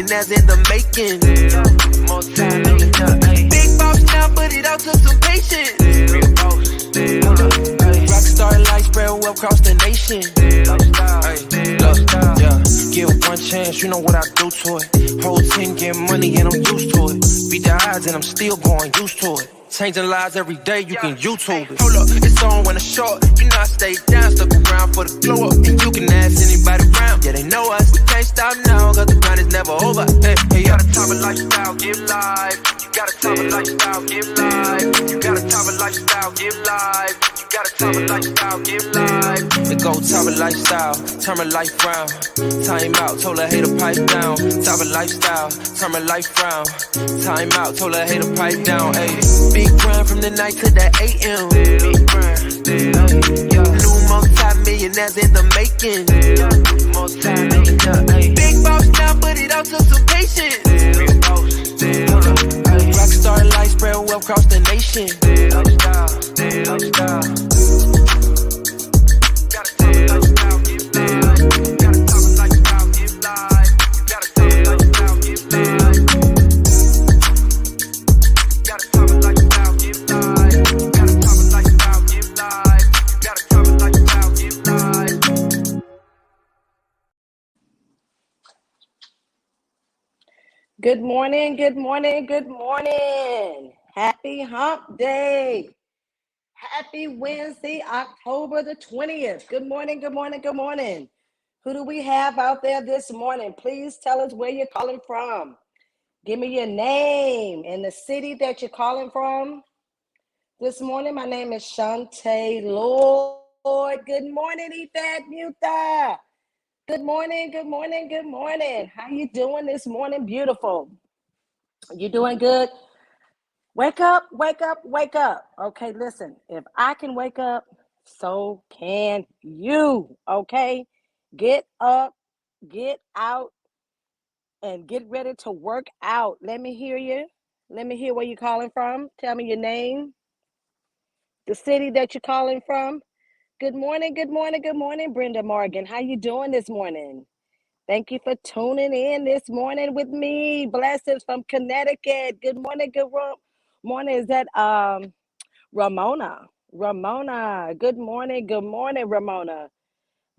millionaires in the making. Big boss now, but it all took some patience. Rockstar life spread well across the nation. Give one chance, you know what I do to it. Whole 10 get money and I'm used to it. Beat the odds and I'm still going used to it. Changing lives every day, you can YouTube it. Hold up, it's on when it's short. You know I stay down, stuck around for the glow up. And you can ask anybody around, yeah, they know us. We can't stop now, cause the grind is never over. Hey, you got a type of lifestyle, give life. You got a type of lifestyle, give life. You got a type of lifestyle, give life. You got a type of lifestyle, give life. We go type of lifestyle, turn my life round. Time out, told her hater pipe down. Type of lifestyle, turn my life round. Time out, told her hater pipe down. Hey, big grind from the night to the AM. Big grind, new multi-millionaires in the making. Big boss now, but it all took some patience. Rockstar life spread well across the nation. Good morning, good morning, good morning. Happy hump day. Happy Wednesday, October the 20th. Good morning, good morning, good morning. Who do we have out there this morning? Please tell us where you're calling from. Give me your name and the city that you're calling from. This morning, my name is Chante Lloyd. Good morning, Yvette Muta. Good morning, good morning, good morning. How you doing this morning? Beautiful. You doing good? Wake up, wake up, wake up. Okay, listen, if I can wake up, so can you, okay? Get up, get out, and get ready to work out. Let me hear you. Let me hear where you're calling from. Tell me your name, the city that you're calling from. Good morning, good morning, good morning, Brenda Morgan. How you doing this morning? Thank you for tuning in this morning with me. Blessings from Connecticut. Good morning, good morning. Is that Ramona? Ramona. Good morning, Ramona.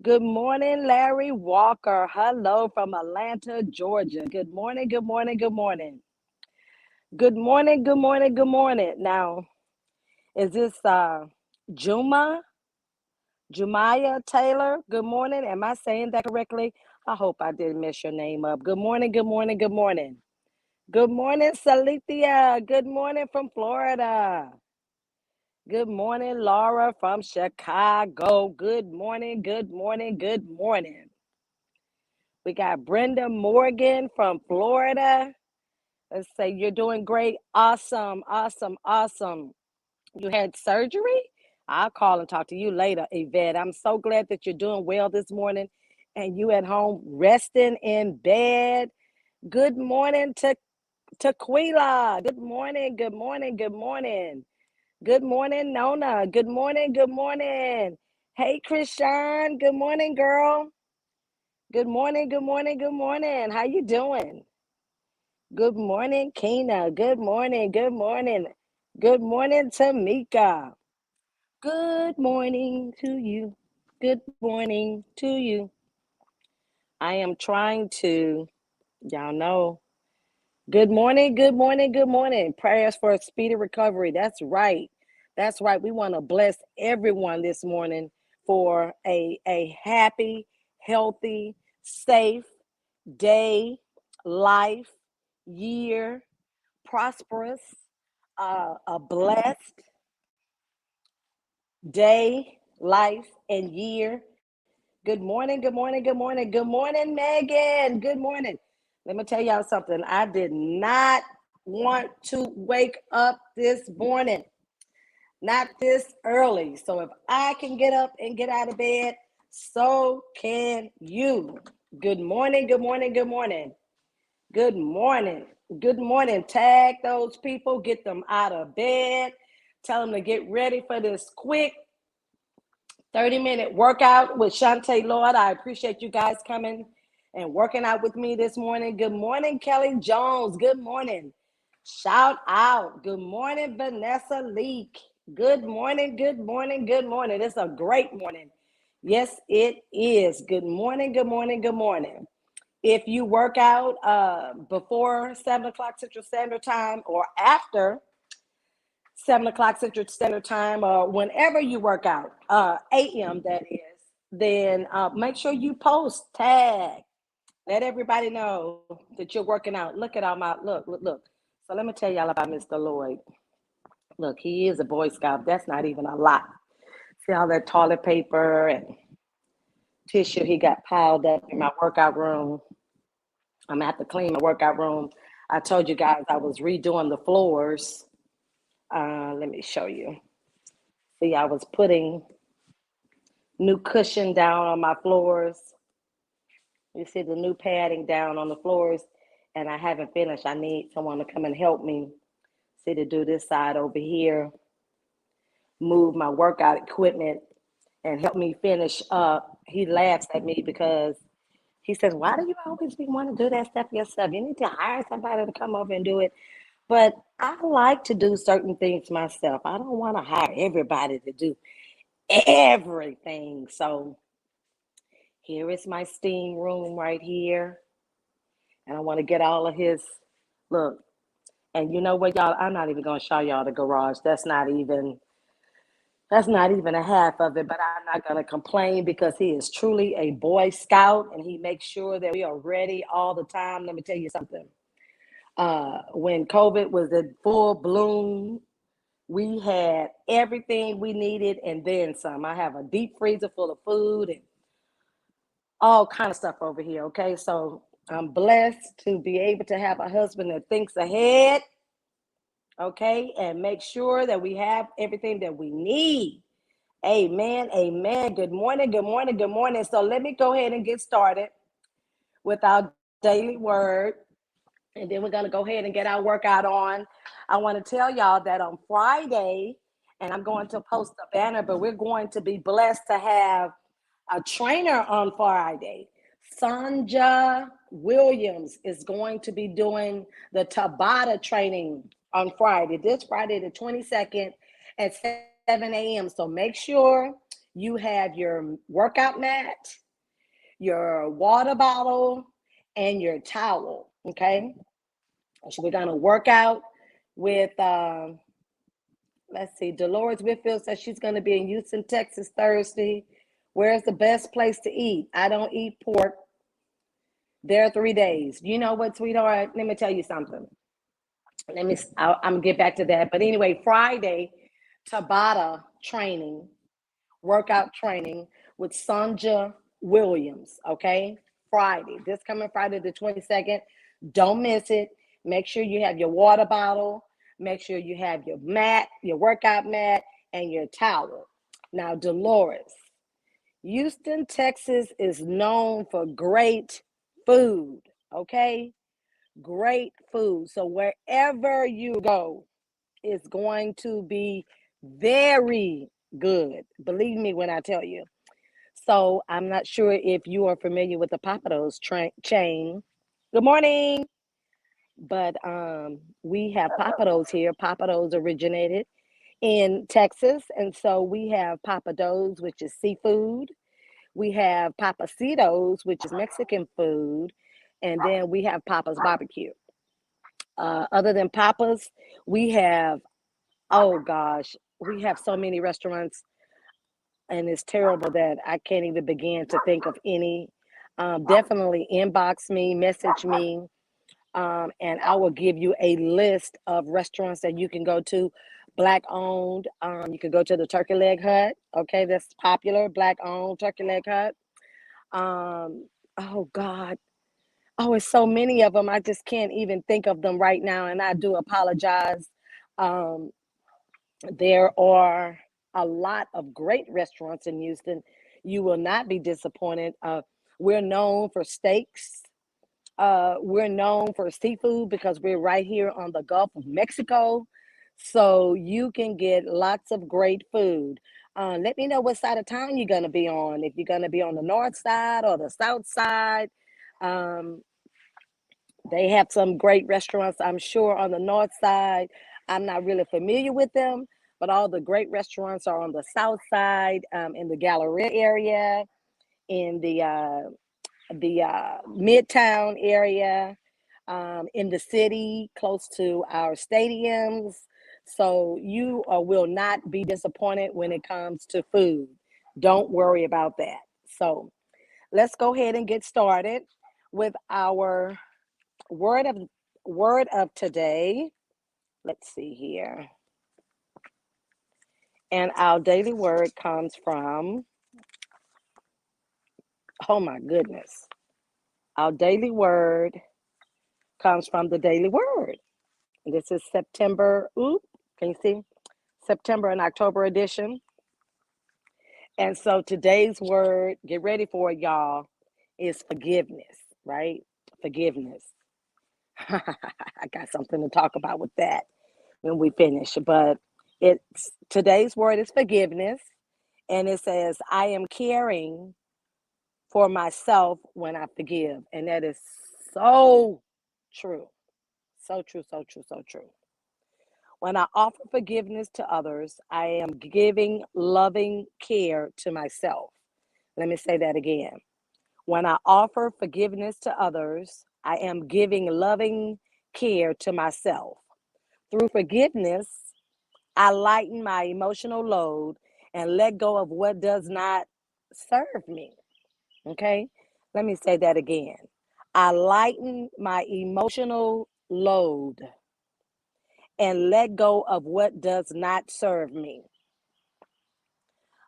Good morning, Larry Walker. Hello from Atlanta, Georgia. Good morning, good morning, good morning. Good morning, good morning, good morning. Now, is this Jumaya Taylor? Good morning. Am I saying that correctly? I hope I didn't mess your name up. Good morning, good morning, good morning. Good morning, Salithia. Good morning from Florida. Good morning, Laura from Chicago. Good morning, good morning, good morning. We got Brenda Morgan from Florida. Let's say you're doing great. Awesome, awesome, awesome. You had surgery? I'll call and talk to you later, Yvette. I'm so glad that you're doing well this morning and you at home resting in bed. Good morning to Tequila. Good morning, good morning, good morning. Good morning, Nona. Good morning, good morning. Hey, Krishan. Good morning, girl. Good morning, good morning, good morning. How you doing? Good morning, Kina. Good morning, good morning. Good morning, Tamika. Good morning to you. Good morning to you. I am trying to, y'all know. Good morning, good morning, good morning. Prayers for a speedy recovery. That's right. That's right. We want to bless everyone this morning for a happy, healthy, safe day, life, year, prosperous, a blessed day, life, and year. Good morning, good morning, good morning. Good morning, Megan. Good morning. Let me tell y'all something. I did not want to wake up this morning, not this early. So if I can get up and get out of bed, so can you. Good morning, good morning, good morning. Good morning. Good morning. Tag those people, get them out of bed. Tell them to get ready for this quick 30-minute workout with Chante Lloyd. I appreciate you guys coming and working out with me this morning. Good morning, Kelly Jones. Good morning. Shout out. Good morning, Vanessa Leak. Good morning, good morning, good morning. It's a great morning. Yes, it is. Good morning, good morning, good morning. If you work out before 7 o'clock Central Standard Time or after 7 o'clock Central Standard Time, or whenever you work out, a.m. that is, then make sure you post, tag, let everybody know that you're working out. Look at all my, look. So let me tell y'all about Mr. Lloyd. Look, he is a Boy Scout. That's not even a lot. See all that toilet paper and tissue he got piled up in my workout room. I'm gonna have to clean my workout room. I told you guys I was redoing the floors. Let me show you. See, I was putting new cushion down on my floors. You see the new padding down on the floors, and I haven't finished. I need someone to come and help me. See, to do this side over here, move my workout equipment, and help me finish up. He laughs at me because he says, "Why do you always be wanting to do that stuff yourself? You need to hire somebody to come over and do it." But I like to do certain things myself. I don't want to hire everybody to do everything. So here is my steam room right here. And I want to get all of his look. And you know what, y'all? I'm not even gonna show y'all the garage. That's not even a half of it, but I'm not gonna complain because he is truly a Boy Scout and he makes sure that we are ready all the time. Let me tell you something. When COVID was in full bloom, we had everything we needed and then some. I have a deep freezer full of food and all kind of stuff over here. Okay, so I'm blessed to be able to have a husband that thinks ahead. Okay, and make sure that we have everything that we need. Amen. Amen. Good morning. Good morning. Good morning. So let me go ahead and get started with our daily word. And then we're going to go ahead and get our workout on. I want to tell y'all that on Friday, and I'm going to post a banner, but we're going to be blessed to have a trainer on Friday. Sanja Williams is going to be doing the Tabata training on Friday, this Friday, the 22nd at 7 a.m. So make sure you have your workout mat, your water bottle, and your towel. Okay. So we're going to work out with, let's see, Dolores Whitfield says she's going to be in Houston, Texas Thursday. Where's the best place to eat? I don't eat pork. There are 3 days. You know what, sweetheart? Let me tell you something. I'm going to get back to that. But anyway, Friday, Tabata training, workout training with Sanja Williams, okay? Friday, this coming Friday the 22nd. Don't miss it. Make sure you have your water bottle. Make sure you have your mat, your workout mat, and your towel. Now, Dolores, Houston, Texas is known for great food, okay? Great food. So wherever you go, it's going to be very good. Believe me when I tell you. So I'm not sure if you are familiar with the Papados chain. Good morning. But we have Papados here. Papados originated in Texas. And so we have Papados, which is seafood. We have Papacitos, which is Mexican food. And then we have Papa's barbecue. Other than Papa's, we have, oh gosh, we have so many restaurants, and it's terrible that I can't even begin to think of any. Definitely inbox me, message me, and I will give you a list of restaurants that you can go to. Black owned. You can go to the Turkey Leg Hut. Okay, that's popular. Black owned Turkey Leg Hut. Oh God. Oh, it's so many of them. I just can't even think of them right now, and I do apologize. Um, there are a lot of great restaurants in Houston. You will not be disappointed. We're known for steaks. We're known for seafood because we're right here on the Gulf of Mexico. So you can get lots of great food. Let me know what side of town you're going to be on. If you're going to be on the north side or the south side, Um, they have some great restaurants, I'm sure, on the north side. I'm not really familiar with them, but all the great restaurants are on the south side, in the Galleria area, in the Midtown area, in the city, close to our stadiums. So you will not be disappointed when it comes to food. Don't worry about that. So let's go ahead and get started with our word of word of today. Let's see here. And our daily word comes from, oh my goodness. Our daily word comes from the daily word. This is September, can you see? September and October edition. And so today's word, get ready for it, y'all, is forgiveness, right? Forgiveness. I got something to talk about with that when we finish. But it's today's word is forgiveness. And it says, I am caring for myself when I forgive. And that is so true. So true, so true, so true. When I offer forgiveness to others, I am giving loving care to myself. Let me say that again. When I offer forgiveness to others, I am giving loving care to myself. Through forgiveness, I lighten my emotional load and let go of what does not serve me. Okay? Let me say that again. I lighten my emotional load and let go of what does not serve me.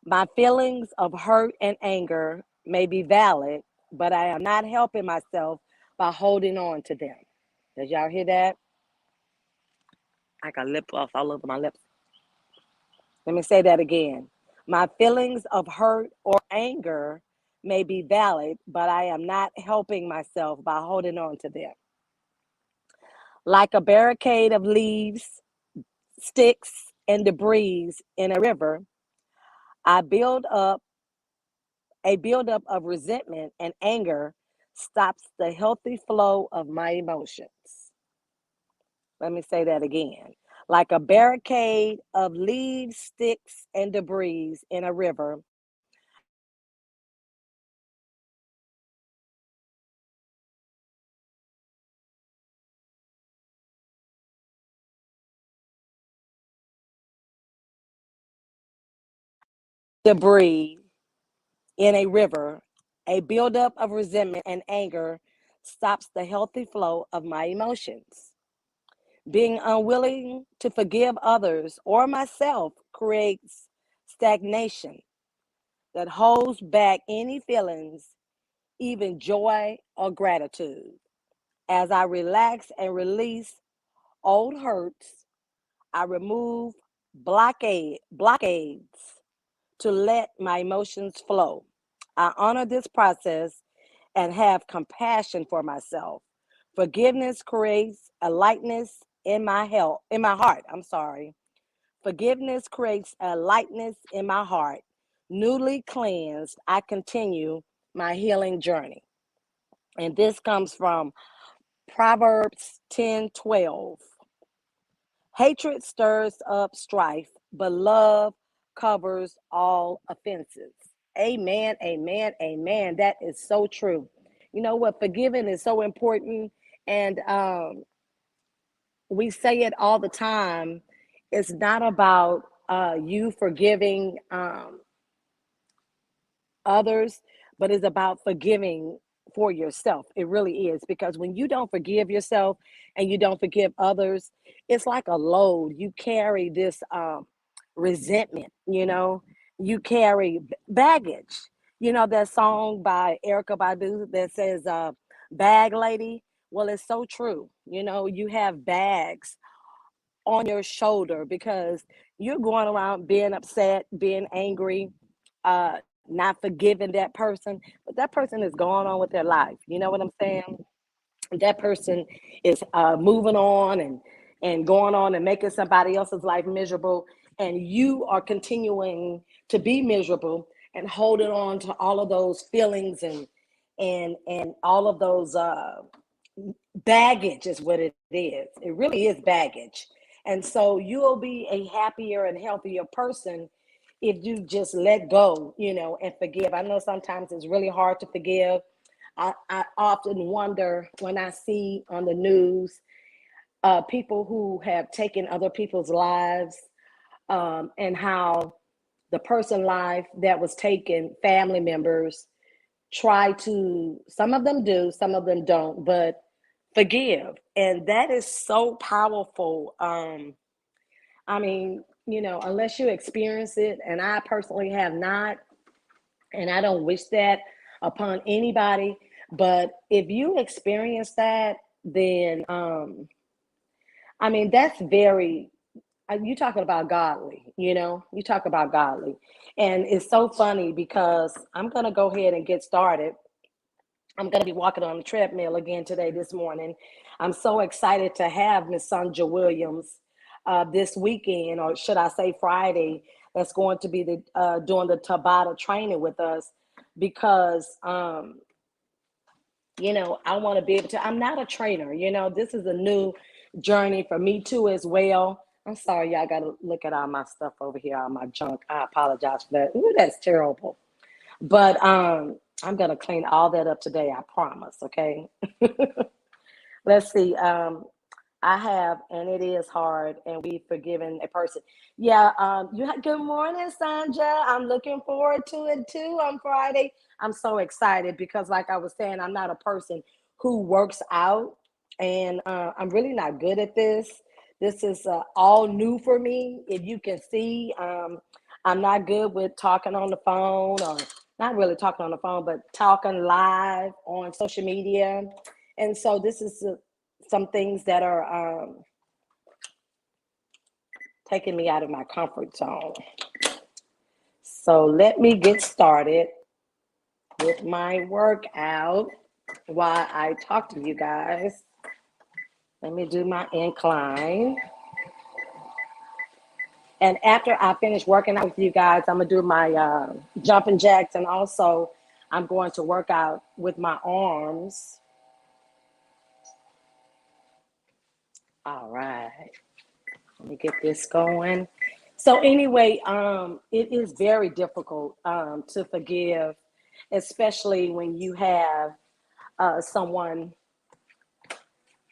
My feelings of hurt and anger may be valid, but I am not helping myself by holding on to them. Did y'all hear that? I got lip gloss all over my lips. Let me say that again. My feelings of hurt or anger may be valid, but I am not helping myself by holding on to them. Like a barricade of leaves, sticks, and debris in a river, I build up a buildup of resentment and anger stops the healthy flow of my emotions. Let me say that again. Like a barricade of leaves, sticks, and debris in a river, debris in a river, a buildup of resentment and anger stops the healthy flow of my emotions. Being unwilling to forgive others or myself creates stagnation that holds back any feelings, even joy or gratitude. As I relax and release old hurts, I remove blockades to let my emotions flow. I honor this process and have compassion for myself. Forgiveness creates a lightness in my heart. I'm sorry. Forgiveness creates a lightness in my heart. Newly cleansed, I continue my healing journey. And this comes from Proverbs 10:12. Hatred stirs up strife, but love covers all offenses. Amen, amen, amen. That is so true. You know what? Forgiving is so important. And we say it all the time. It's not about you forgiving others, but it's about forgiving for yourself. It really is. Because when you don't forgive yourself and you don't forgive others, it's like a load. You carry this resentment, you carry baggage. You know that song by Erica Badu that says, Bag Lady? Well, it's so true. You have bags on your shoulder because you're going around being upset, being angry, not forgiving that person, but that person is going on with their life. You know what I'm saying? That person is moving on and going on and making somebody else's life miserable, and you are continuing to be miserable and holding on to all of those feelings and all of those baggage is what it is. It really is baggage. And so you'll be a happier and healthier person if you just let go, and forgive. I know sometimes it's really hard to forgive. I often wonder when I see on the news people who have taken other people's lives, and how the person life that was taken, family members try to, some of them do, some of them don't, but forgive. And that is so powerful. I mean, unless you experience it, and I personally have not, and I don't wish that upon anybody, but if you experience that, then I mean, that's very, you talking about godly, you talk about godly. And it's so funny because I'm going to go ahead and get started. I'm going to be walking on the treadmill again today, this morning. I'm so excited to have Miss Sandra Williams this weekend, or should I say Friday, that's going to be doing the Tabata training with us, because, I want to be able to, I'm not a trainer, this is a new journey for me too as well. I'm sorry, y'all got to look at all my stuff over here, all my junk. I apologize for that. Ooh, that's terrible. But I'm going to clean all that up today, I promise, okay? Let's see. I have, and it is hard, and we've forgiven a person. Yeah, good morning, Sandra. I'm looking forward to it too on Friday. I'm so excited because, like I was saying, I'm not a person who works out, and I'm really not good at this. This is all new for me. If you can see, I'm not good with talking on the phone, or not really talking on the phone, but talking live on social media. And so this is some things that are taking me out of my comfort zone. So let me get started with my workout while I talk to you guys. Let me do my incline. And after I finish working out with you guys, I'm going to do my jumping jacks, and also I'm going to work out with my arms. All right. Let me get this going. So anyway, it is very difficult to forgive, especially when you have someone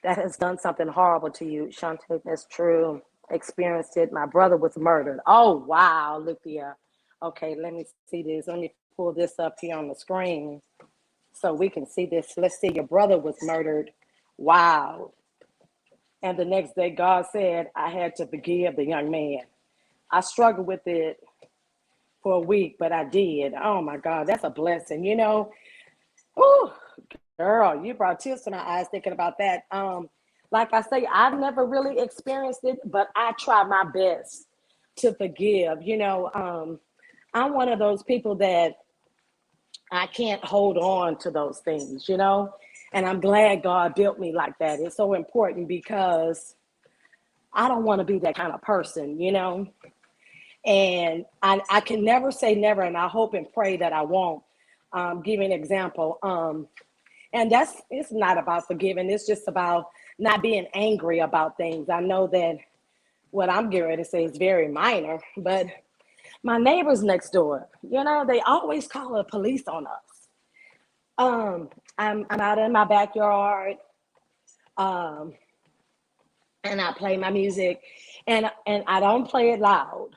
that has done something horrible to you. Chante, that's true. Experienced it. My brother was murdered. Oh, wow, Luthia. Okay, let me see this. Let me pull this up here on the screen so we can see this. Let's see. Your brother was murdered. Wow. And the next day, God said I had to forgive the young man. I struggled with it for a week, but I did. Oh my God, that's a blessing. Oh, girl, you brought tears to my eyes thinking about that. Like I say, I've never really experienced it, but I try my best to forgive. I'm one of those people that I can't hold on to those things, and I'm glad God built me like that. It's so important because I don't want to be that kind of person, and I can never say never, and I hope and pray that I won't. Give you an example. And it's not about forgiving. It's just about not being angry about things. I know that what I'm getting ready to say is very minor, but my neighbors next door, they always call the police on us. I'm out in my backyard, and I play my music, and I don't play it loud,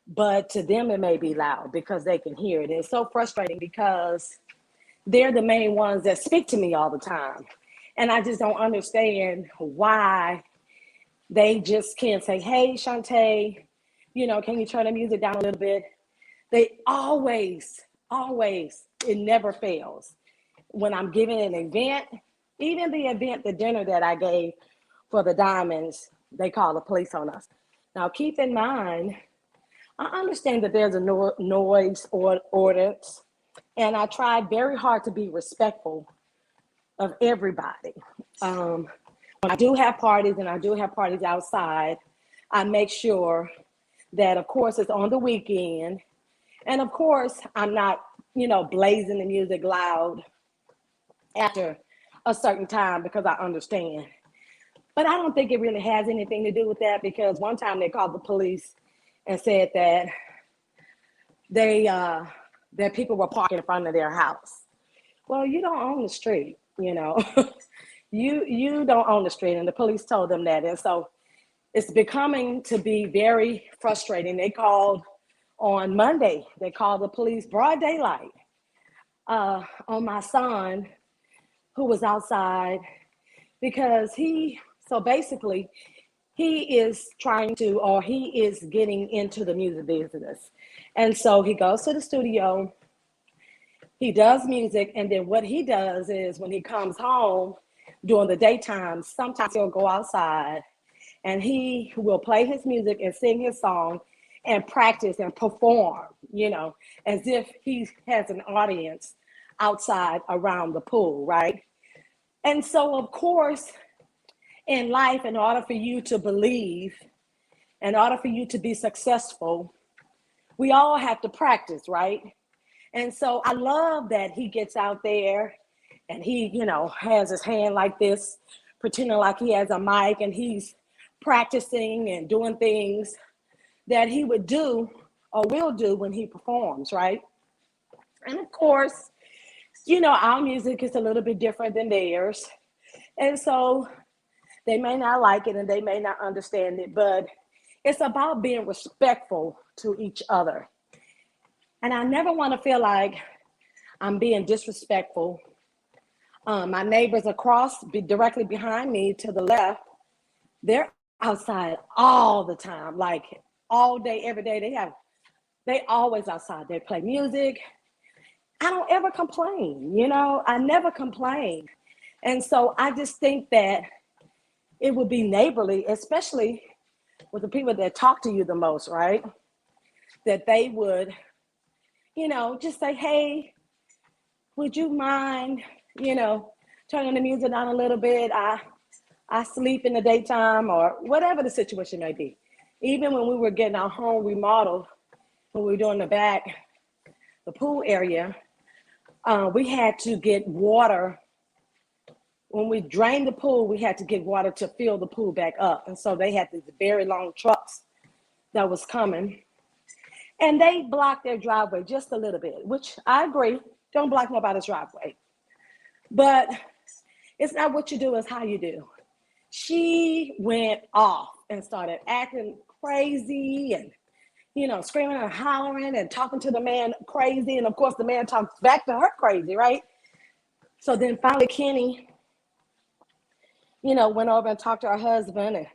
but to them it may be loud because they can hear it. And it's so frustrating because they're the main ones that speak to me all the time. And I just don't understand why they just can't say, hey, Chante, can you turn the music down a little bit? They always, it never fails. When I'm giving an event, even the dinner that I gave for the Diamonds, they call the police on us. Now, keep in mind, I understand that there's a noise ordinance, and I try very hard to be respectful of everybody. When I do have parties, and I do have parties outside, I make sure that, of course, it's on the weekend. And of course, I'm not, blazing the music loud after a certain time because I understand. But I don't think it really has anything to do with that because one time they called the police and said that they that people were parking in front of their house. Well, you don't own the street, you know. You don't own the street, and the police told them that, and so it's becoming to be very frustrating. They called on Monday. They called the police broad daylight on my son who was outside because so basically he is trying to, or he is getting into the music business. And so he goes to the studio, he does music, and then what he does is when he comes home during the daytime, sometimes he'll go outside and he will play his music and sing his song and practice and perform, as if he has an audience outside around the pool, right? And so, of course, in life, in order for you to believe, in order for you to be successful, we all have to practice, right? And so I love that he gets out there and he, has his hand like this, pretending like he has a mic, and he's practicing and doing things that he would do or will do when he performs, right? And of course, our music is a little bit different than theirs. And so they may not like it and they may not understand it, but it's about being respectful to each other. And I never want to feel like I'm being disrespectful. My neighbors across, directly behind me to the left, they're outside all the time, like all day, every day. They always outside. They play music. I don't ever complain, I never complain. And so I just think that it would be neighborly, especially with the people that talk to you the most, right? That they would, just say, hey, would you mind, turning the music down a little bit? I sleep in the daytime, or whatever the situation may be. Even when we were getting our home remodeled, when we were doing the pool area, we had to get water. When we drained the pool, we had to get water to fill the pool back up. And so they had these very long trucks that was coming. And they blocked their driveway just a little bit, which I agree. Don't block nobody's driveway. But it's not what you do, it's how you do. She went off and started acting crazy and, screaming and hollering and talking to the man crazy. And of course, the man talks back to her crazy, right? So then finally, Kenny, went over and talked to her husband and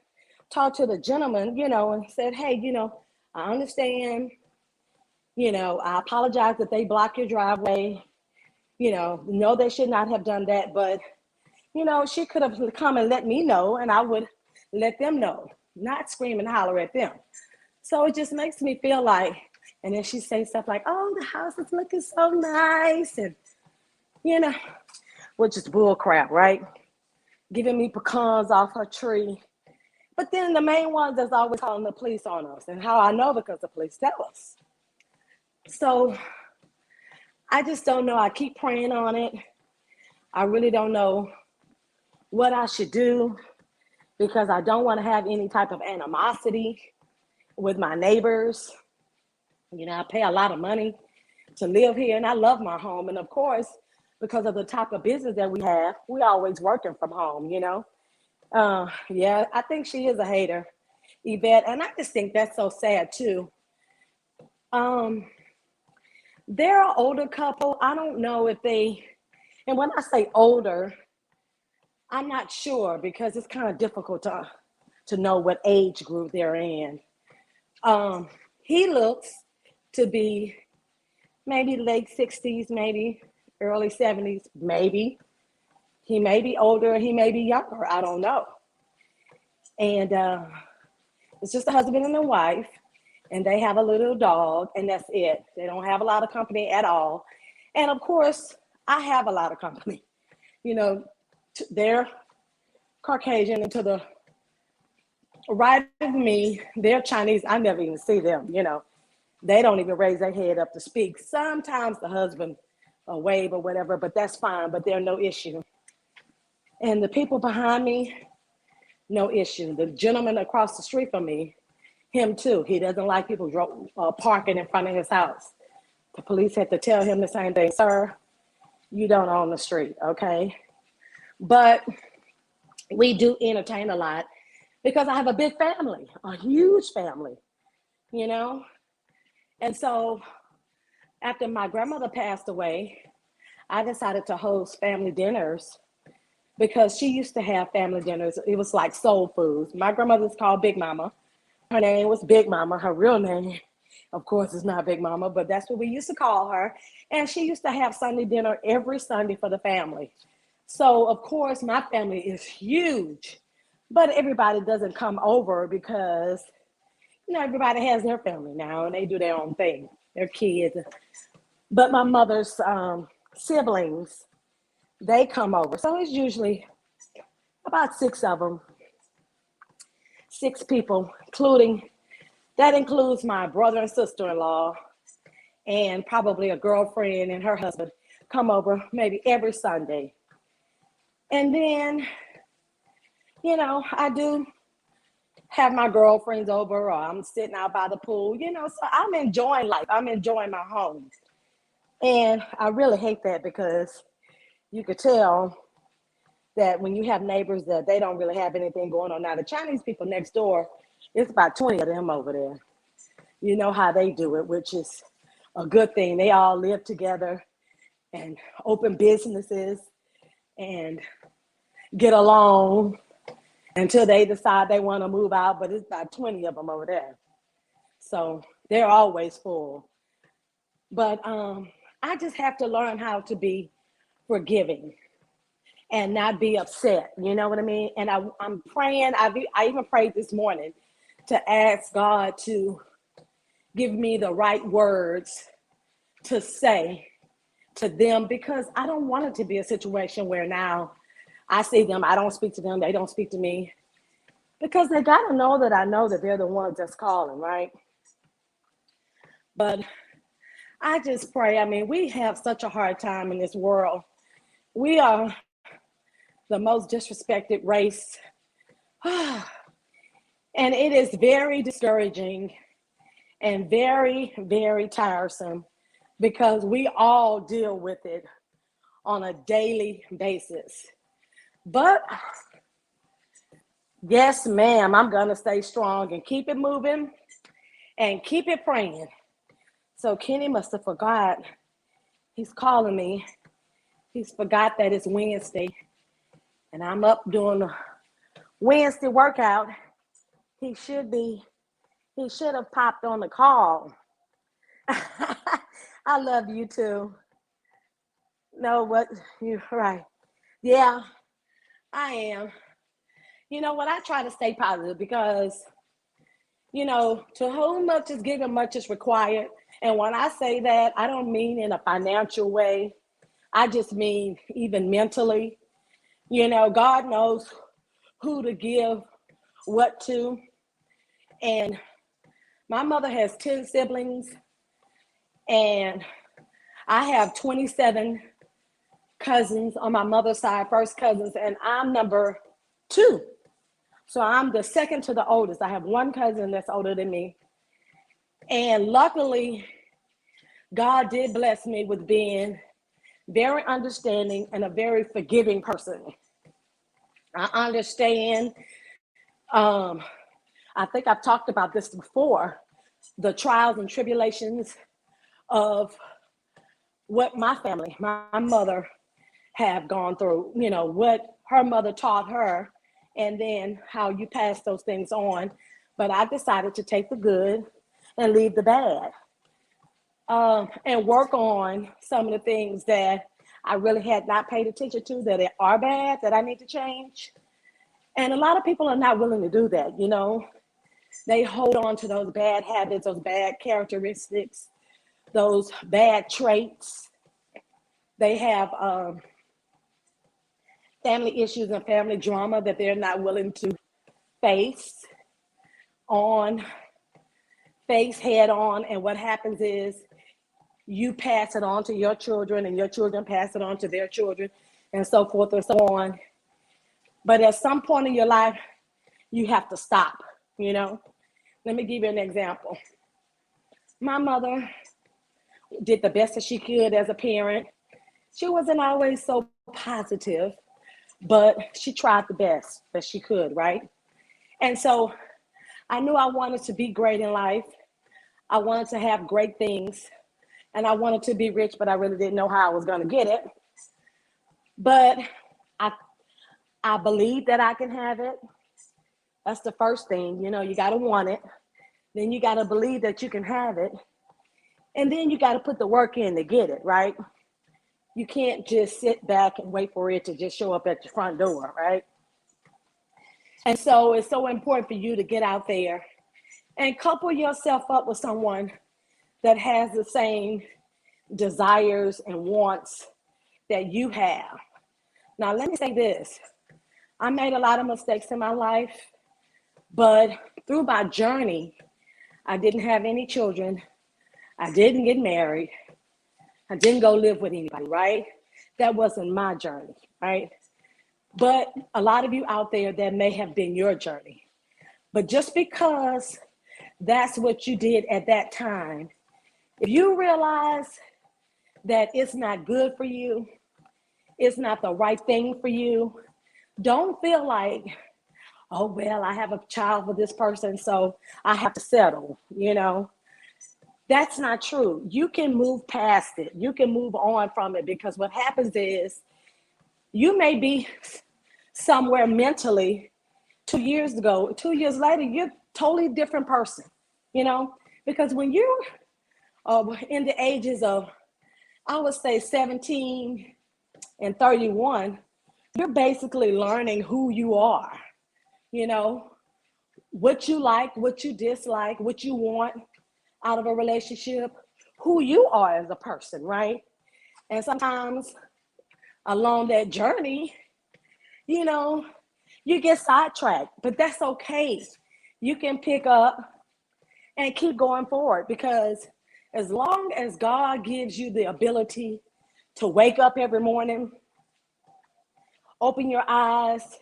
talked to the gentleman, and said, hey, I understand, I apologize that they blocked your driveway. No, they should not have done that, but, she could have come and let me know and I would let them know, not scream and holler at them. So it just makes me feel like, and then she says stuff like, oh, the house is looking so nice. And, which is bull crap, right? Giving me pecans off her tree. But then the main ones that's always calling the police on us. And how I know, because the police tell us. So I just don't know. I keep praying on it. I really don't know what I should do because I don't want to have any type of animosity with my neighbors. I pay a lot of money to live here and I love my home. And of course, because of the type of business that we have, we're always working from home, Yeah, I think she is a hater, Yvette. And I just think that's so sad too. They're an older couple. I don't know if and when I say older, I'm not sure because it's kind of difficult to know what age group they're in. He looks to be maybe late 60s, maybe early 70s, maybe. He may be older, he may be younger, I don't know. And it's just a husband and a wife, and they have a little dog, and that's it. They don't have a lot of company at all. And of course, I have a lot of company. They're Caucasian, and to the right of me, they're Chinese. I never even see them, They don't even raise their head up to speak. Sometimes the husband a wave or whatever, but that's fine, but they're no issue. And the people behind me, no issue. The gentleman across the street from me, him too. He doesn't like people parking in front of his house. The police had to tell him the same thing. Sir, you don't own the street, okay? But we do entertain a lot because I have a big family, a huge family, you know? And so after my grandmother passed away, I decided to host family dinners because she used to have family dinners. It was like soul foods. My grandmother's called Big Mama. Her name was Big Mama. Her real name, of course, is not Big Mama, but that's what we used to call her. And she used to have Sunday dinner every Sunday for the family. So, of course, my family is huge, but everybody doesn't come over because, everybody has their family now and they do their own thing, their kids. But my mother's siblings, they come over. So it's usually about 6 of them, 6 people, that includes my brother and sister-in-law and probably a girlfriend and her husband come over maybe every Sunday. And then, I do have my girlfriends over or I'm sitting out by the pool, so I'm enjoying life. I'm enjoying my home. And I really hate that because you could tell that when you have neighbors that they don't really have anything going on. Now, the Chinese people next door, it's about 20 of them over there. You know how they do it, which is a good thing. They all live together and open businesses and get along until they decide they want to move out, but it's about 20 of them over there. So they're always full. But I just have to learn how to be forgiving and not be upset. You know what I mean? And I'm praying. I even prayed this morning to ask God to give me the right words to say to them because I don't want it to be a situation where now I see them, I don't speak to them, they don't speak to me. Because they got to know that I know that they're the ones that's calling, right? But I just pray. I mean, we have such a hard time in this world. We are the most disrespected race. And it is very discouraging and very, very tiresome because we all deal with it on a daily basis. But yes, ma'am, I'm going to stay strong and keep it moving and keep it praying. So Kenny must have forgot. He's calling me. He's forgot that it's Wednesday and I'm up doing a Wednesday workout. He should have popped on the call. I love you too. No, what? You're right. Yeah, I am. You know what? I try to stay positive because, to whom much is given, much is required. And when I say that, I don't mean in a financial way. I just mean even mentally. God knows who to give what to. And my mother has 10 siblings, and I have 27 cousins on my mother's side, first cousins, and I'm number 2. So I'm the second to the oldest. I have one cousin that's older than me. And luckily, God did bless me with being very understanding and a very forgiving person. I understand. I think I've talked about this before, the trials and tribulations of what my family, my mother have gone through, what her mother taught her, and then how you pass those things on. But I decided to take the good and leave the bad, and work on some of the things that I really had not paid attention to that are bad, that I need to change. And a lot of people are not willing to do that, They hold on to those bad habits, those bad characteristics, those bad traits. They have family issues and family drama that they're not willing to face head on. And what happens is you pass it on to your children and your children pass it on to their children and so forth and so on. But at some point in your life, you have to stop, you know. Let me give you an example. My mother did the best that she could as a parent. She wasn't always so positive, but she tried the best that she could, right? And so I knew I wanted to be great in life. I wanted to have great things, and I wanted to be rich, but I really didn't know how I was going to get it. But I, I believe that I can have it. That's the first thing. You know, you got to want it. Then you got to believe that you can have it. And then you got to put the work in to get it, right? You can't just sit back and wait for it to just show up at your front door, right? And so it's so important for you to get out there and couple yourself up with someone that has the same desires and wants that you have. Now, let me say this. I made a lot of mistakes in my life, but through my journey, I didn't have any children. I didn't get married. I didn't go live with anybody, right? That wasn't my journey, right? But a lot of you out there, that may have been your journey. But just because that's what you did at that time, if you realize that it's not good for you, it's not the right thing for you, don't feel like, oh, well, I have a child with this person, so I have to settle, you know. That's not true. You can move past it. You can move on from it, because what happens is you may be somewhere mentally 2 years ago, 2 years later, you're a totally different person, you know, because when you're in the ages of, I would say 17 and 31, you're basically learning who you are, you know, what you like, what you dislike, what you want out of a relationship, who you are as a person, right? And sometimes along that journey, you know, you get sidetracked, but that's okay. You can pick up and keep going forward, because as long as God gives you the ability to wake up every morning, open your eyes,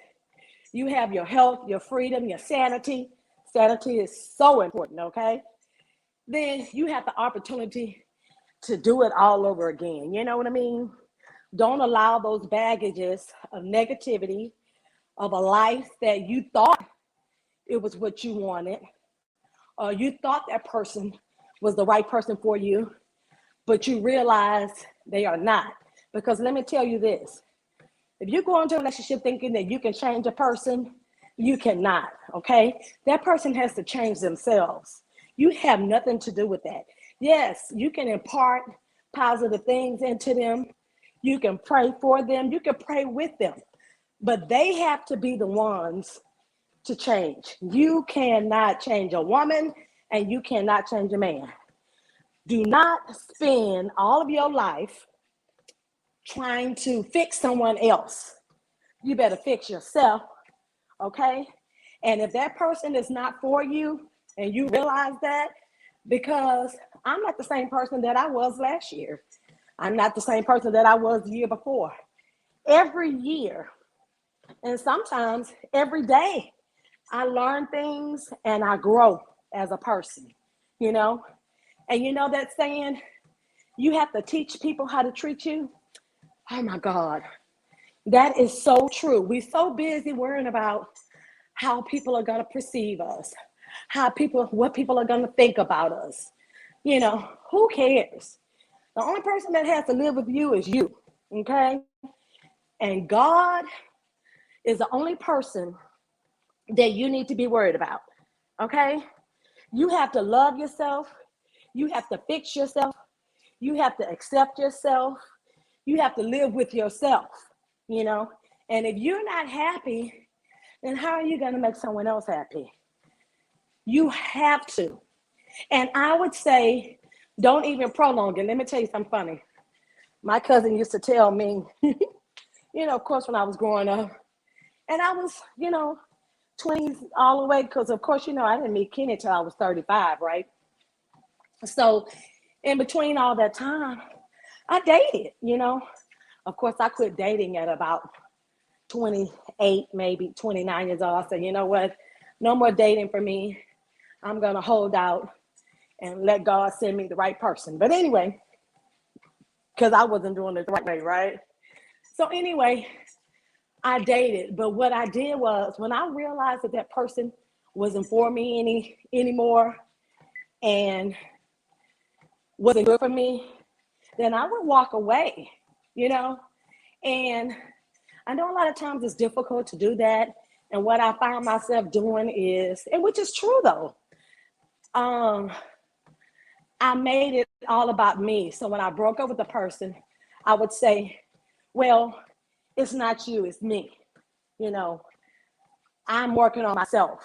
you have your health, your freedom, your sanity. Sanity is so important, okay? Then you have the opportunity to do it all over again. You know what I mean? Don't allow those baggages of negativity, of a life that you thought it was what you wanted, or you thought that person was the right person for you, but you realize they are not. Because let me tell you this, if you go into a relationship thinking that you can change a person, you cannot, okay? That person has to change themselves. You have nothing to do with that. Yes, you can impart positive things into them. You can pray for them. You can pray with them. But they have to be the ones to change. You cannot change a woman, and you cannot change a man. Do not spend all of your life trying to fix someone else. You better fix yourself, okay? And if that person is not for you and you realize that, because I'm not the same person that I was last year. I'm not the same person that I was the year before. Every year, and sometimes every day, I learn things and I grow as a person, you know? And you know that saying, you have to teach people how to treat you? Oh my God, that is so true. We're so busy worrying about how people are going to perceive us, what people are going to think about us. You know, who cares? The only person that has to live with you is you, okay? And God is the only person that you need to be worried about, okay? You have to love yourself. You have to fix yourself. You have to accept yourself. You have to live with yourself, you know? And if you're not happy, then how are you going to make someone else happy? You have to. And I would say, don't even prolong it. Let me tell you something funny. My cousin used to tell me, you know, of course, when I was growing up, and I was, you know, 20s all the way, because of course, you know, I didn't meet Kenny till I was 35, right? So in between all that time, I dated, you know. Of course, I quit dating at about 28, maybe 29 years old. I said, you know what? No more dating for me. I'm going to hold out and let God send me the right person. But anyway, because I wasn't doing it the right way, right? So anyway, I dated. But what I did was when I realized that that person wasn't for me anymore and wasn't good for me, then I would walk away, you know? And I know a lot of times it's difficult to do that. And what I found myself doing is, and which is true though, um, I made it all about me. So when I broke up with the person, I would say, well, it's not you, it's me. You know, I'm working on myself,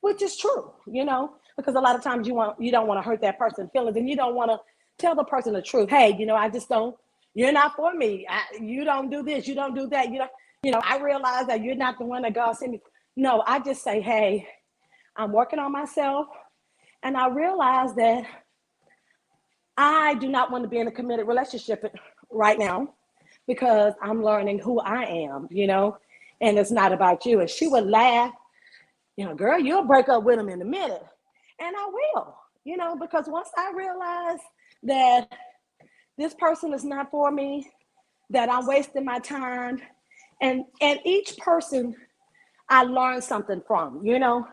which is true, you know, because a lot of times you don't want to hurt that person's feelings and you don't want to tell the person the truth. Hey, you know, I just don't, you're not for me. You don't do this, you don't do that. I realize that you're not the one that God sent me. No, I just say, hey, I'm working on myself. And I realize that I do not want to be in a committed relationship right now because I'm learning who I am, you know, and it's not about you. And she would laugh, you know, girl, you'll break up with him in a minute. And I will, you know, because once I realize that this person is not for me, that I'm wasting my time, and each person I learn something from, you know,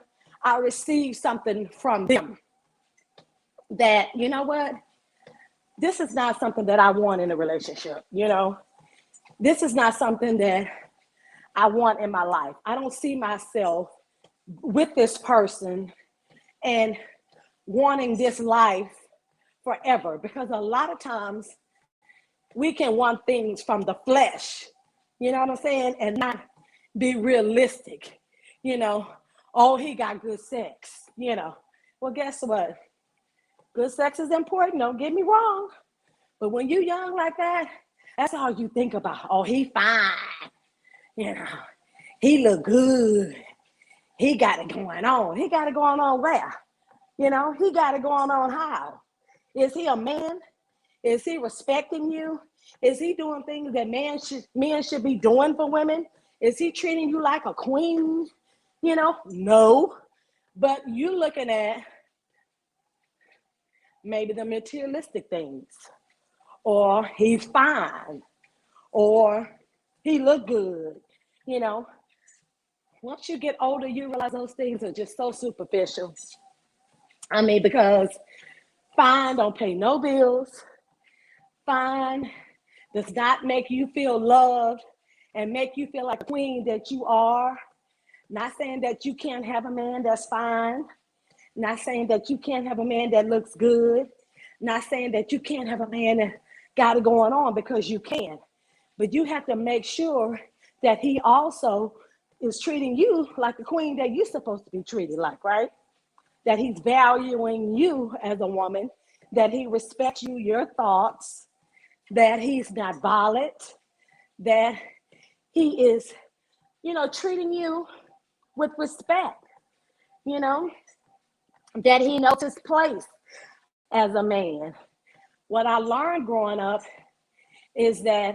I receive something from them that, you know what, this is not something that I want in a relationship, you know, this is not something that I want in my life. I don't see myself with this person and wanting this life forever because a lot of times we can want things from the flesh, you know what I'm saying, and not be realistic, you know. Oh, he got good sex, you know. Well, guess what? Good sex is important, don't get me wrong. But when you young like that, that's all you think about. Oh, he fine, you know. He look good. He got it going on. He got it going on where? You know, he got it going on how? Is he a man? Is he respecting you? Is he doing things that men should be doing for women? Is he treating you like a queen? You know, no. But you looking at maybe the materialistic things, or he's fine, or he look good. You know, once you get older, you realize those things are just so superficial. I mean, because fine don't pay no bills. Fine does not make you feel loved and make you feel like a queen that you are. Not saying that you can't have a man that's fine. Not saying that you can't have a man that looks good. Not saying that you can't have a man that got it going on, because you can. But you have to make sure that he also is treating you like the queen that you're supposed to be treated like, right? That he's valuing you as a woman, that he respects you, your thoughts, that he's not violent, that he is, you know, treating you with respect, you know, that he knows his place as a man. What I learned growing up is that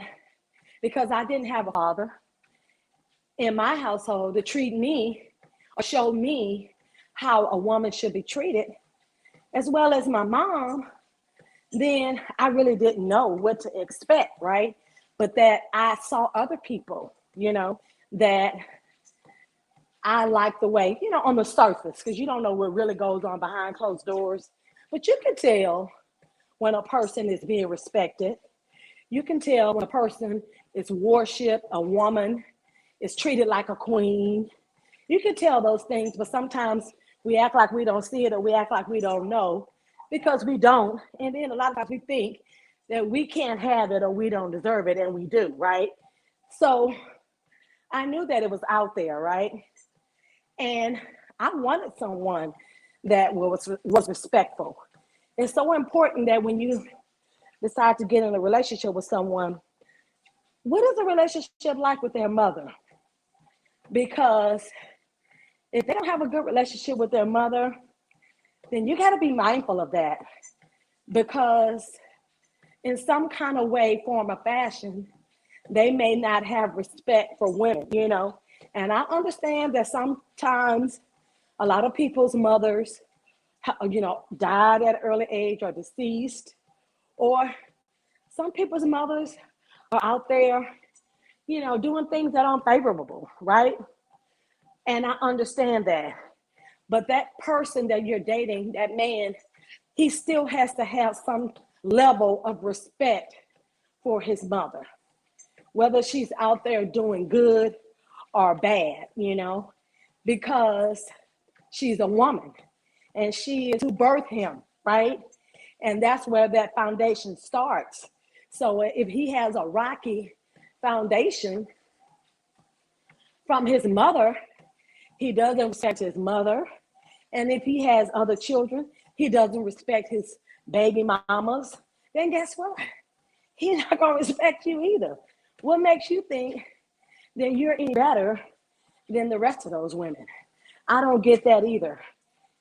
because I didn't have a father in my household to treat me or show me how a woman should be treated, as well as my mom, then I really didn't know what to expect, right? But that I saw other people, you know, that I like the way, you know, on the surface, because you don't know what really goes on behind closed doors. But you can tell when a person is being respected. You can tell when a person is worshiped, a woman is treated like a queen. You can tell those things, but sometimes we act like we don't see it, or we act like we don't know, because we don't. And then a lot of times we think that we can't have it or we don't deserve it, and we do, right? So I knew that it was out there, right? And I wanted someone that was respectful. It's so important that when you decide to get in a relationship with someone, what is a relationship like with their mother? Because if they don't have a good relationship with their mother, then you got to be mindful of that. because in some kind of way, form, or fashion, they may not have respect for women, you know. And I understand that sometimes a lot of people's mothers, you know, died at an early age or deceased, or some people's mothers are out there, you know, doing things that aren't favorable, right? And I understand that. But that person that you're dating, that man, he still has to have some level of respect for his mother, whether she's out there doing good or bad, you know, because she's a woman and she is who birthed him, right? And that's where that foundation starts. So if he has a rocky foundation from his mother, he doesn't respect his mother. And if he has other children, he doesn't respect his baby mamas, then guess what? He's not going to respect you either. What makes you think that you're any better than the rest of those women? I don't get that either.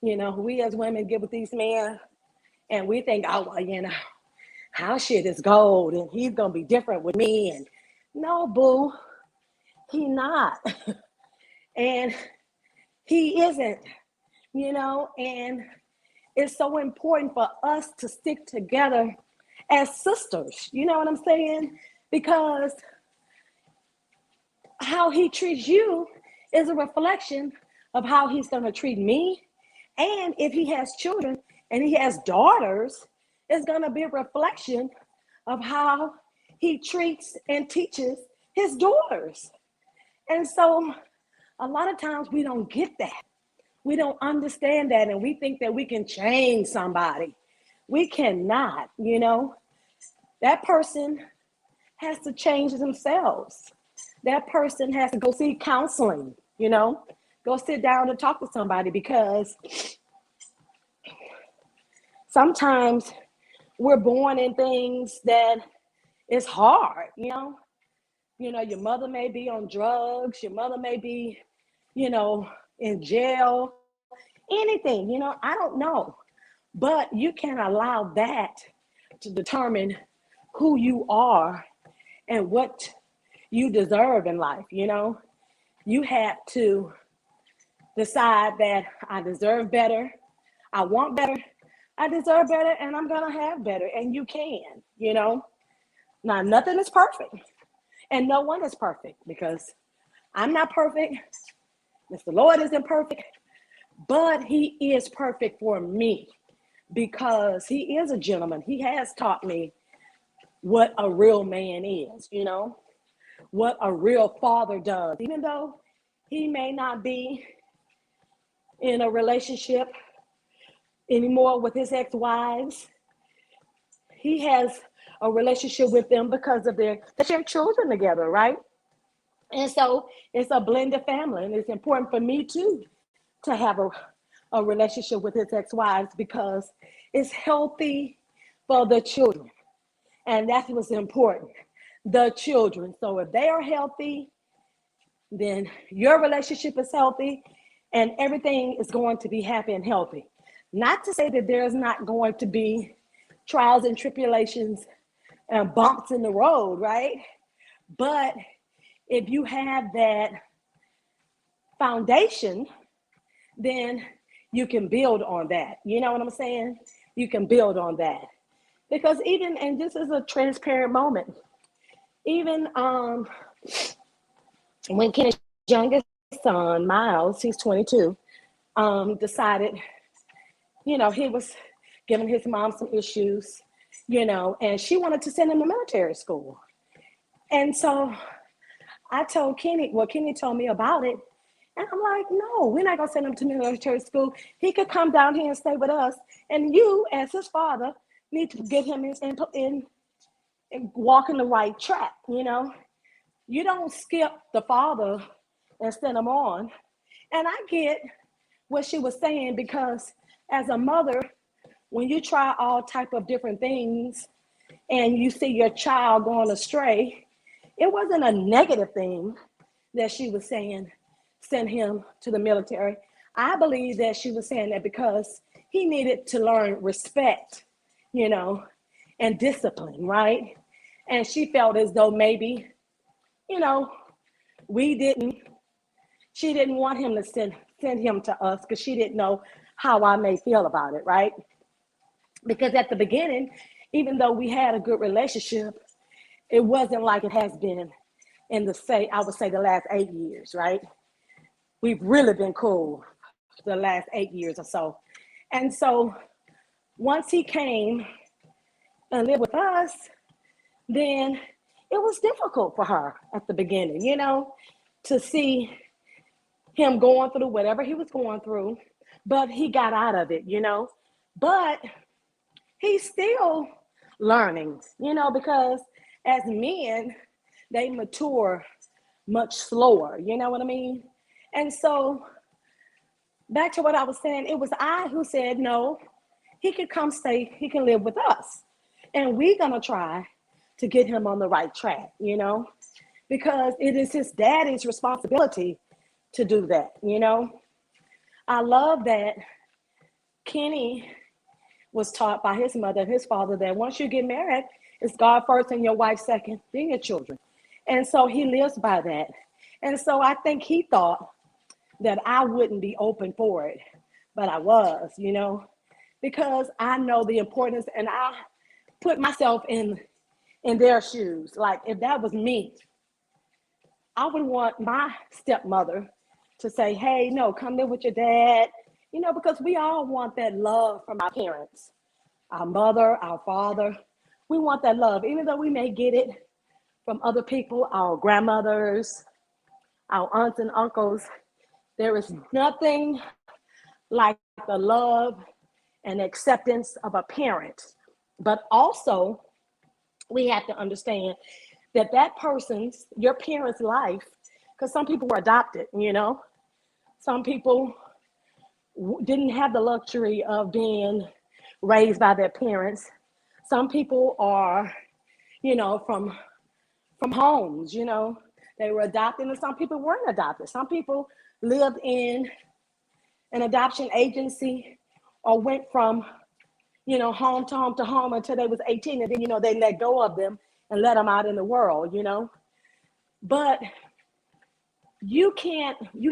You know, we as women get with these men and we think, oh, well, you know, our shit is gold and he's going to be different with me. And no, boo, he not. And he isn't, you know, and it's so important for us to stick together as sisters. You know what I'm saying? Because how he treats you is a reflection of how he's going to treat me. And if he has children and he has daughters, it's going to be a reflection of how he treats and teaches his daughters. And so a lot of times we don't get that. We don't understand that, and we think that we can change somebody. We cannot, you know. That person has to change themselves. That person has to go seek counseling, you know. Go sit down and talk to somebody, because sometimes we're born in things that is hard, you know. You know, your mother may be on drugs, your mother may be, you know, in jail, anything, you know, I don't know. But you can't allow that to determine who you are and what you deserve in life, you know. You have to decide that I deserve better, I want better, I deserve better, and I'm gonna have better, and you can, you know. Now, nothing is perfect, and no one is perfect, because I'm not perfect, Mr. Lord isn't perfect, but he is perfect for me, because he is a gentleman. He has taught me what a real man is, you know, what a real father does. Even though he may not be in a relationship anymore with his ex-wives, he has a relationship with them because of they share children together, right? And so it's a blended family, and it's important for me too to have a relationship with his ex-wives, because it's healthy for the children. And that's what's important, the children. So if they are healthy, then your relationship is healthy and everything is going to be happy and healthy. Not to say that there's not going to be trials and tribulations and bumps in the road, right? But if you have that foundation, then you can build on that. You know what I'm saying? You can build on that. Because even, and this is a transparent moment, even when Kenny's youngest son, Miles, he's 22, decided, you know, he was giving his mom some issues, you know, and she wanted to send him to military school. And so I told Kenny, well, Kenny told me about it. And I'm like, no, we're not going to send him to military school. He could come down here and stay with us. And you, as his father, need to get him in walking the right track, you know. You don't skip the father and send him on. And I get what she was saying, because as a mother, when you try all type of different things and you see your child going astray, it wasn't a negative thing that she was saying, send him to the military. I believe that she was saying that because he needed to learn respect you know, and discipline, right? And she felt as though maybe, you know, we didn't, she didn't want him to send him to us because she didn't know how I may feel about it, right? Because at the beginning, even though we had a good relationship, it wasn't like it has been in I would say the last 8 years, right? We've really been cool the last 8 years or so. And so once he came and lived with us, then it was difficult for her at the beginning, to see him going through whatever he was going through, but he got out of it. But he's still learning, because as men, they mature much slower, you know what I mean? And so back to what I was saying, it was I who said, no, he can come stay, he can live with us. And we're going to try to get him on the right track, because it is his daddy's responsibility to do that. I love that Kenny was taught by his mother and his father that once you get married, it's God first and your wife second, then your children. And so he lives by that. And so I think he thought that I wouldn't be open for it, but I was, because I know the importance, and I put myself in their shoes. Like if that was me, I would want my stepmother to say, hey, no, come live with your dad, because we all want that love from our parents, our mother, our father. We want that love, even though we may get it from other people, our grandmothers, our aunts and uncles. There is nothing like the love and acceptance of a parent. But also, we have to understand that person's, your parents' life, because some people were adopted, some people didn't have the luxury of being raised by their parents. Some people are, from homes, they were adopted, and some people weren't adopted. Some people lived in an adoption agency or went from, home to home to home until they was 18, and then, they let go of them and let them out in the world, But you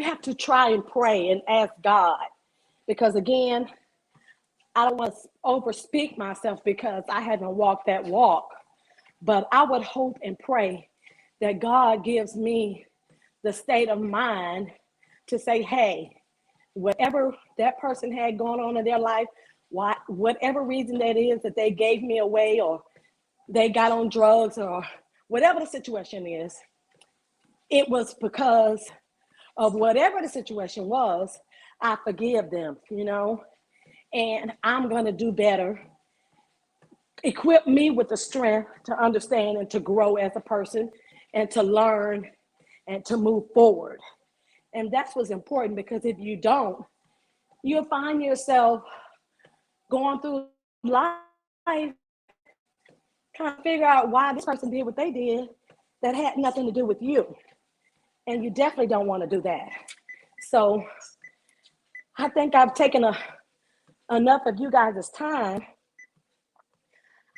have to try and pray and ask God, because again, I don't want to overspeak myself because I haven't walked that walk, but I would hope and pray that God gives me the state of mind to say, hey, whatever that person had going on in their life, whatever reason that is that they gave me away or they got on drugs or whatever the situation is, it was because of whatever the situation was. I forgive them, and I'm going to do better. Equip me with the strength to understand and to grow as a person and to learn and to move forward. And that's what's important, because if you don't, you'll find yourself going through life trying to figure out why this person did what they did that had nothing to do with you. And you definitely don't want to do that. So I think I've taken enough of you guys' time.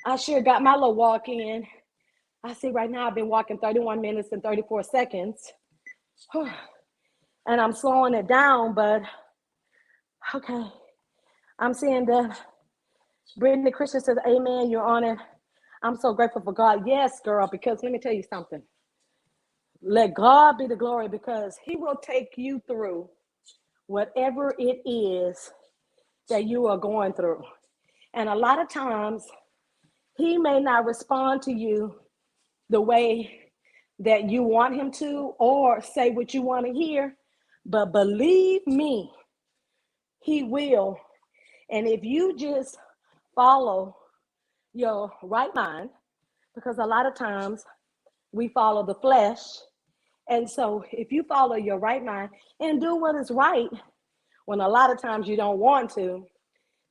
I sure got my little walk in. I see right now I've been walking 31 minutes and 34 seconds. And I'm slowing it down, but okay. I'm seeing that Brittany Christian says, amen, you're on it. I'm so grateful for God. Yes, girl, because let me tell you something. Let God be the glory, because he will take you through whatever it is that you are going through. And a lot of times, he may not respond to you the way that you want him to or say what you want to hear, but believe me, he will. And if you just follow your right mind, because a lot of times we follow the flesh. And so if you follow your right mind and do what is right, when a lot of times you don't want to,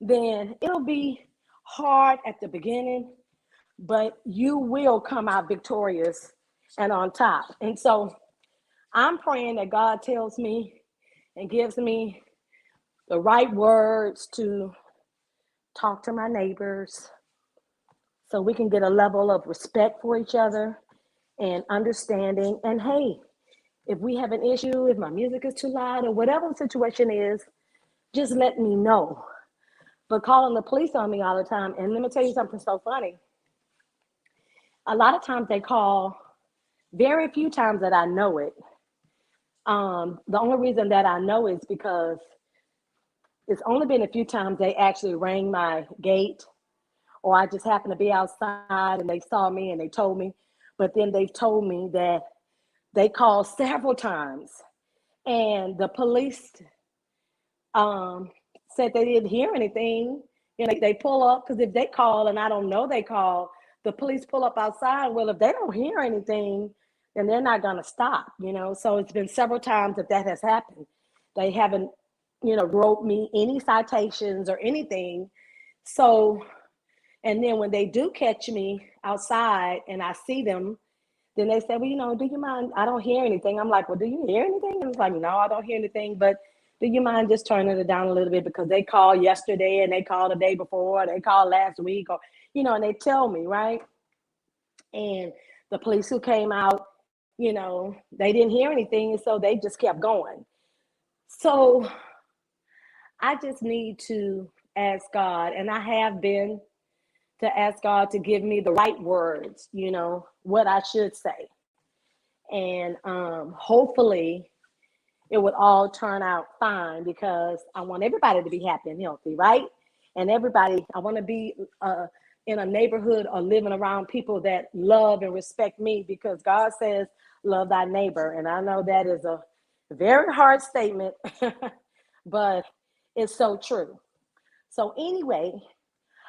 then it'll be hard at the beginning, but you will come out victorious and on top. And so I'm praying that God tells me and gives me the right words to talk to my neighbors, so we can get a level of respect for each other and understanding. And hey, if we have an issue, if my music is too loud or whatever the situation is, just let me know. But calling the police on me all the time, and let me tell you something so funny. A lot of times they call, very few times that I know it. The only reason that I know is because it's only been a few times they actually rang my gate, or I just happened to be outside and they saw me and they told me. But then they've told me that they called several times and the police said they didn't hear anything. You know, they pull up, because if they call and I don't know they call, the police pull up outside. Well, if they don't hear anything, then they're not going to stop, you know. So it's been several times that has happened. They haven't, you know, wrote me any citations or anything. So, and then when they do catch me outside and I see them, then they say, well, you know, do you mind? I don't hear anything. I'm like, well, do you hear anything? And it's like, no, I don't hear anything. But do you mind just turning it down a little bit? Because they called yesterday and they called the day before, they called last week, or, you know, and they tell me, right? And the police who came out, you know, they didn't hear anything. So they just kept going. So I just need to ask God, and I have been, to ask God to give me the right words, you know, what I should say. And hopefully it would all turn out fine, because I want everybody to be happy and healthy, right? And everybody, I want to be in a neighborhood or living around people that love and respect me, because God says, love thy neighbor. And I know that is a very hard statement, but it's so true. So anyway,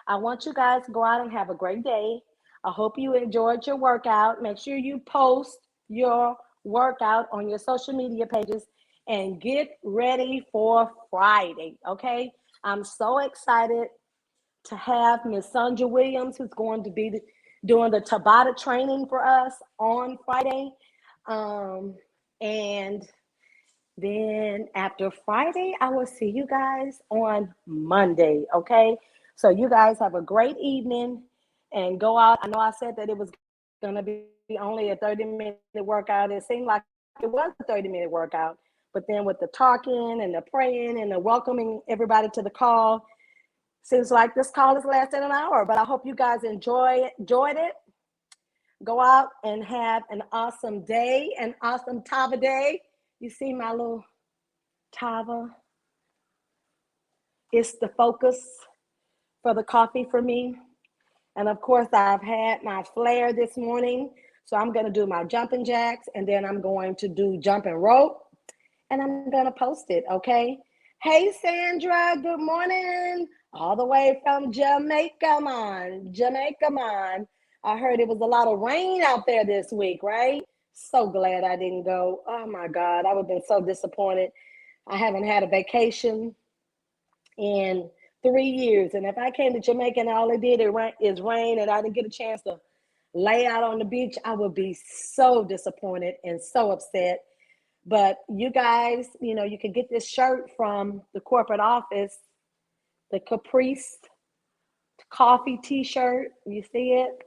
I want you guys to go out and have a great day. I hope you enjoyed your workout. Make sure you post your workout on your social media pages and get ready for Friday, okay? I'm so excited to have Miss Sandra Williams, who's going to be doing the Tabata training for us on Friday. And then after Friday, I will see you guys on Monday, okay? So you guys have a great evening and go out. I know I said that it was going to be only a 30-minute workout. It seemed like it was a 30-minute workout, but then with the talking and the praying and the welcoming everybody to the call, seems like this call has lasted an hour. But I hope you guys enjoyed it. Go out and have an awesome day, an awesome Tava day. You see my little Tava? It's the focus for the coffee for me. And of course, I've had my flare this morning. So I'm going to do my jumping jacks, and then I'm going to do jumping rope, and I'm going to post it, okay? Hey, Sandra, good morning. All the way from Jamaica, man. I heard it was a lot of rain out there this week, right? So glad I didn't go. Oh my God, I would have been so disappointed. I haven't had a vacation in 3 years. And if I came to Jamaica and all it did is rain and I didn't get a chance to lay out on the beach, I would be so disappointed and so upset. But you guys, you know, you can get this shirt from the corporate office, the Caprice coffee t-shirt. You see it?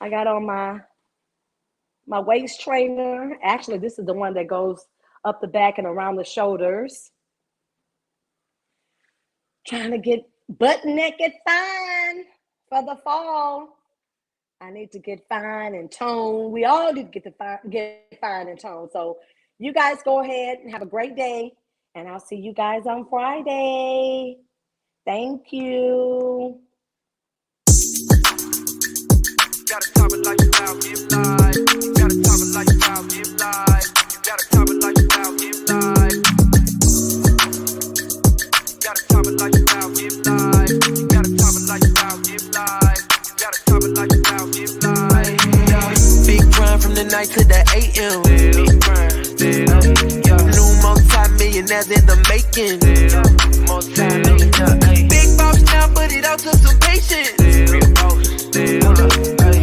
I got on my waist trainer. Actually, this is the one that goes up the back and around the shoulders. Trying to get butt naked fine for the fall. I need to get fine and tone. We all need to get fine and tone. So you guys go ahead and have a great day, and I'll see you guys on Friday. Thank you. Gotta top it like you out, give life. Gotta top it like you out, give life. Gotta top it like you out, give life. Gotta top it like you out, give life. Gotta top it like you out, give life. Gotta top it like you out, give life. Big grind from the night to the AM. Big grind, new multi-millionaires in the making. Multi-millionaire, big boss now, but it all took some patience.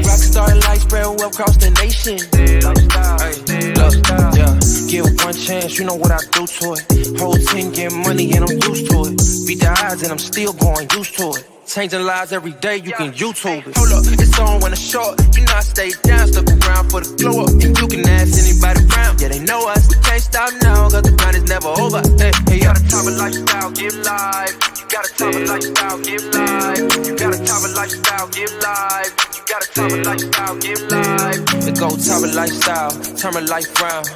Rockstar life spread well across the nation. Lifestyle, yeah. Give one chance, you know what I do to it. Whole team getting money and I'm used to it. Beat the odds and I'm still going used to it. Changing lives every day, you can YouTube it. Hold up, it's on when it's short. You know I stay down, stuck around for the glow up. And you can ask anybody around, yeah, they know us. We can't stop now, cause the grind is never over. Hey, you got a Tava lifestyle, get live. You got a Tava lifestyle, get live. You got a Tava lifestyle, get live. You got a Tava lifestyle, get live. The go Tava lifestyle, turn my life round.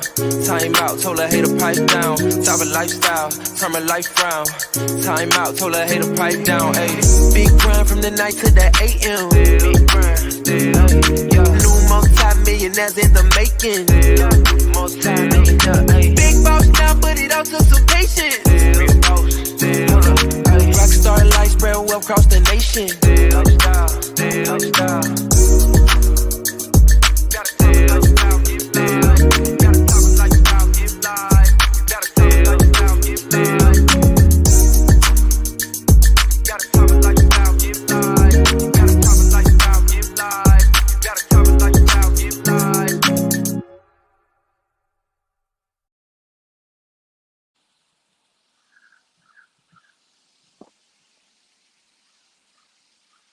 Time out, told her hater pipe down. Tava lifestyle, turn my life round. Time out, told her hater pipe down. Ayy, big grind from the night to the AM. Big grind, new multi-millionaires in the making. Multi-millionaire, big boss now, but it all took some patience. Rockstar life spread well across the nation.